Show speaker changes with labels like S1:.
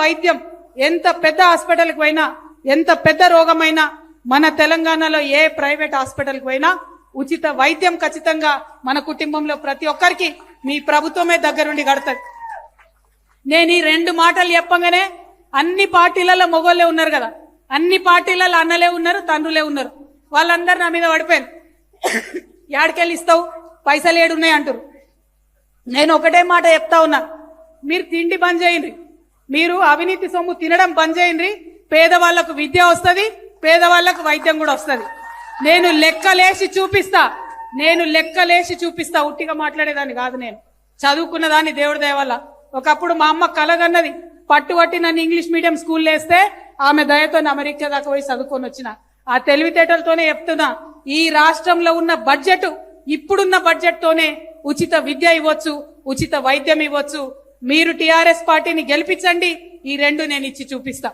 S1: వైద్యం ఎంత పెద్ద హాస్పిటల్కి పోయినా ఎంత పెద్ద రోగమైనా మన తెలంగాణలో ఏ ప్రైవేట్ హాస్పిటల్కి పోయినా ఉచిత వైద్యం ఖచ్చితంగా మన కుటుంబంలో ప్రతి ఒక్కరికి మీ ప్రభుత్వమే దగ్గరుండి కడతది. నేను ఈ రెండు మాటలు చెప్పగానే అన్ని పార్టీలలో మొగోళ్ళే ఉన్నారు కదా, అన్ని పార్టీలలో అన్నలే ఉన్నారు, తండ్రులే ఉన్నారు. వాళ్ళందరూ నా మీద పడిపోయారు. యాడికెళ్ళి ఇస్తావు, పైసలు ఏడున్నాయి అంటారు. నేను ఒకటే మాట చెప్తా ఉన్నా, మీరు తిండి బంద్ చేయండి, మీరు అవినీతి సొమ్ము తినడం బంద్ చేయండి. పేదవాళ్లకు విద్య వస్తుంది, పేదవాళ్లకు వైద్యం కూడా వస్తుంది. నేను లెక్కలేసి చూపిస్తా, ఉట్టిగా మాట్లాడేదాన్ని కాదు. నేను చదువుకున్న దాన్ని దేవుడి దయ వల్ల. ఒకప్పుడు మా అమ్మ కలగన్నది, పట్టుబట్టి నన్ను ఇంగ్లీష్ మీడియం స్కూల్లో వేస్తే ఆమె దయతో అమెరికా దాకా పోయి చదువుకొని వచ్చిన. ఆ తెలివితేటలతోనే చెప్తున్నా, ఈ రాష్ట్రంలో ఉన్న బడ్జెట్, ఇప్పుడున్న బడ్జెట్ తోనే ఉచిత విద్య ఇవ్వచ్చు, ఉచిత వైద్యం ఇవ్వచ్చు. మీరు టిఆర్ఎస్ పార్టీని గెలిపించండి, ఈ రెండు నేను ఇచ్చి చూపిస్తా.